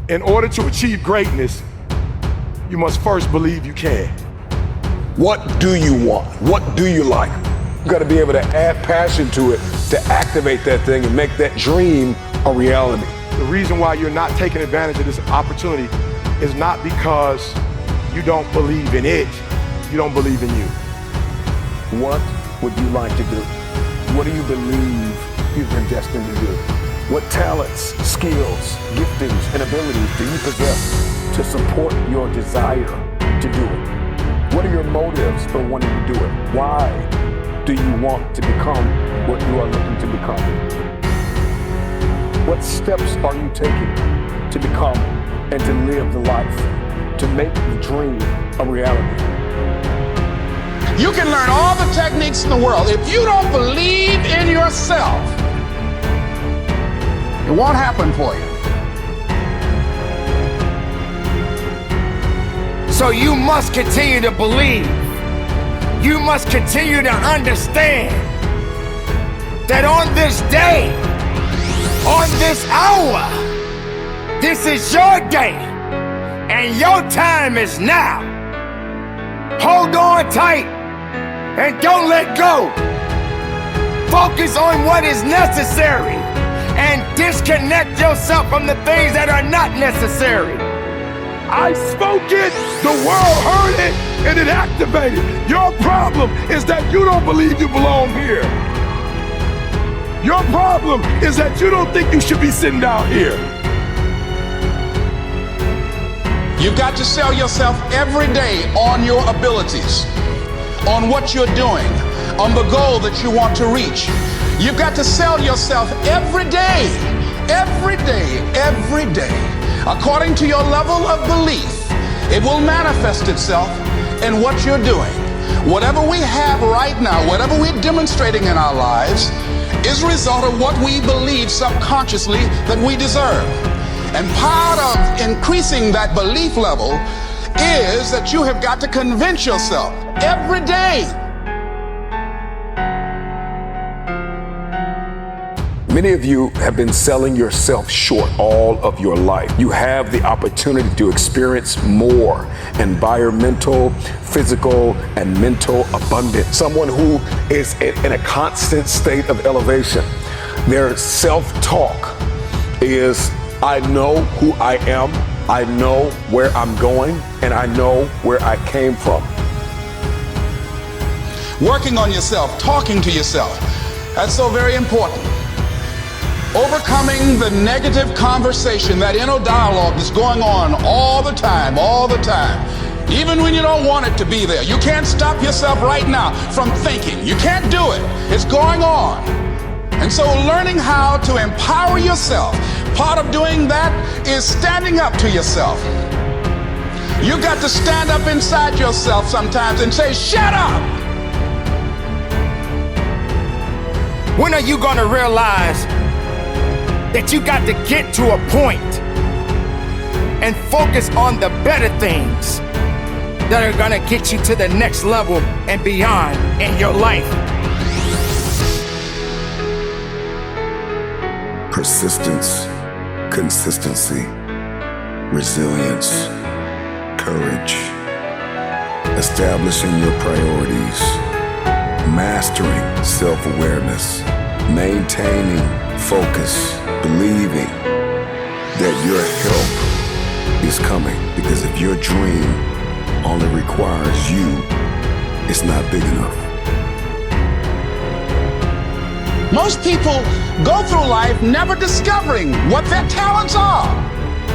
In order to achieve greatness, you must first believe you can. What do you want? What do you like? You got to be able to add passion to it to activate that thing and make that dream a reality. The reason why you're not taking advantage of this opportunity is not because you don't believe in it, you don't believe in you. What would you like to do? What do you believe you've been destined to do? What talents, skills, giftings, and abilities do you possess to support your desire to do it? What are your motives for wanting to do it? Why do you want to become what you are looking to become? What steps are you taking to become and to live the life, to make the dream a reality? You can learn all the techniques in the world. If you don't believe in yourself, it won't happen for you. So you must continue to believe. You must continue to understand that on this day, on this hour, this is your day, and your time is now. Hold on tight and don't let go. Focus on what is necessary and disconnect yourself from the things that are not necessary. I spoke it, the world heard it, and it activated. Your problem is that you don't believe you belong here. Your problem is that you don't think you should be sitting down here. You've got to sell yourself every day on your abilities, on what you're doing, on the goal that you want to reach. You've got to sell yourself every day, every day, every day. According to your level of belief, it will manifest itself in what you're doing. Whatever we have right now, whatever we're demonstrating in our lives, is a result of what we believe subconsciously that we deserve. And part of increasing that belief level is that you have got to convince yourself every day. Many of you have been selling yourself short all of your life. You have the opportunity to experience more environmental, physical, and mental abundance. Someone who is in a constant state of elevation. Their self-talk is, I know who I am, I know where I'm going, and I know where I came from. Working on yourself, talking to yourself, that's so very important. Overcoming the negative conversation, that inner dialogue that's going on all the time, even when you don't want it to be there. You can't stop yourself right now from thinking. You can't do it. It's going on. And so learning how to empower yourself, part of doing that is standing up to yourself. You've got to stand up inside yourself sometimes and say, shut up! When are you gonna realize that you got to get to a point and focus on the better things that are gonna get you to the next level and beyond in your life? Persistence, consistency, resilience, courage, establishing your priorities, mastering self-awareness, maintaining focus, believing that your help is coming, because if your dream only requires you, it's not big enough. Most people go through life never discovering what their talents are.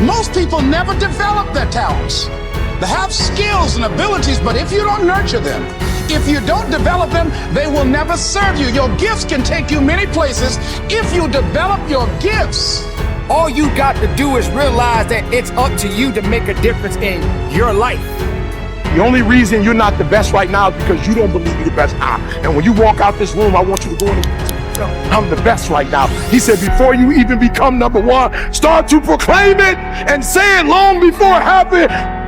Most people never develop their talents. They have skills and abilities, but if you don't nurture them, if you don't develop them, they will never serve you. Your gifts can take you many places if you develop your gifts. All you got to do is realize that it's up to you to make a difference in your life. The only reason you're not the best right now is because you don't believe you're the best. And when you walk out this room, I want you to go in and tell, I'm the best right now. He said, before you even become number one, start to proclaim it and say it long before it happens.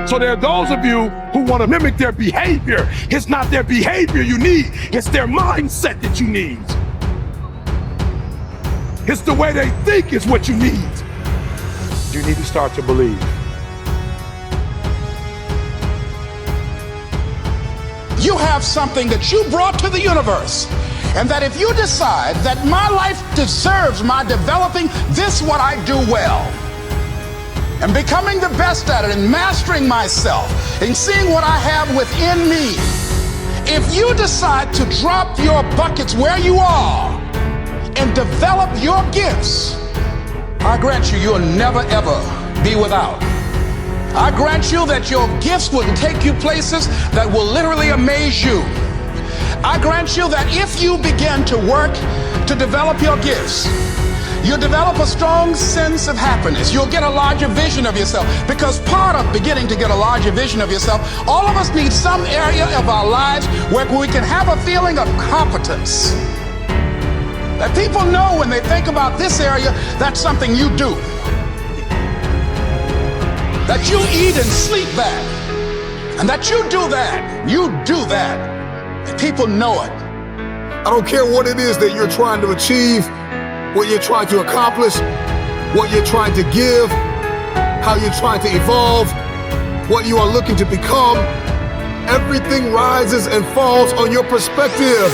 So there are those of you who want to mimic their behavior. It's not their behavior you need, it's their mindset that you need. It's the way they think is what you need. You need to start to believe. You have something that you brought to the universe. And that if you decide that my life deserves my developing this what I do well, and becoming the best at it and mastering myself and seeing what I have within me, if you decide to drop your buckets where you are and develop your gifts, I grant you, you'll never ever be without. I grant you that your gifts will take you places that will literally amaze you. I grant you that if you begin to work to develop your gifts, you'll develop a strong sense of happiness. You'll get a larger vision of yourself, because part of beginning to get a larger vision of yourself, all of us need some area of our lives where we can have a feeling of competence. That people know when they think about this area, that's something you do. That you eat and sleep that. And that you do that. And people know it. I don't care what it is that you're trying to achieve, what you're trying to accomplish, what you're trying to give, how you're trying to evolve, what you are looking to become. Everything rises and falls on your perspective.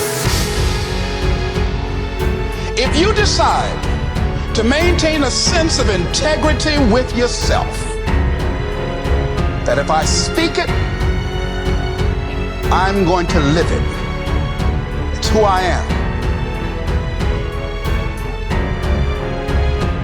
If you decide to maintain a sense of integrity with yourself, that if I speak it, I'm going to live it. It's who I am.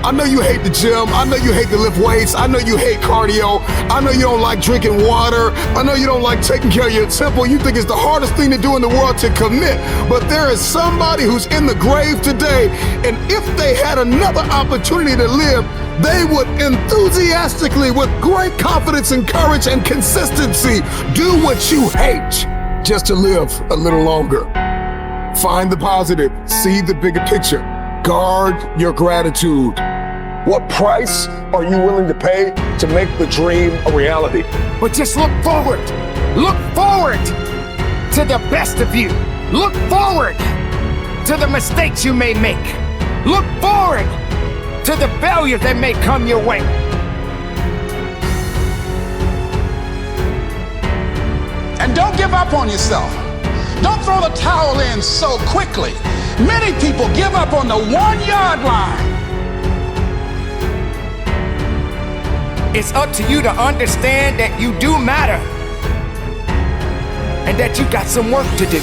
I know you hate the gym. I know you hate to lift weights. I know you hate cardio. I know you don't like drinking water. I know you don't like taking care of your temple. You think it's the hardest thing to do in the world to commit. But there is somebody who's in the grave today, and if they had another opportunity to live, they would enthusiastically, with great confidence and courage and consistency, do what you hate just to live a little longer. Find the positive. See the bigger picture. Guard your gratitude. What price are you willing to pay to make the dream a reality? But just look forward. Look forward to the best of you. Look forward to the mistakes you may make. Look forward to the failures that may come your way. And don't give up on yourself. Don't throw the towel in so quickly. Many people give up on the 1-yard line. It's up to you to understand that you do matter and that you got some work to do.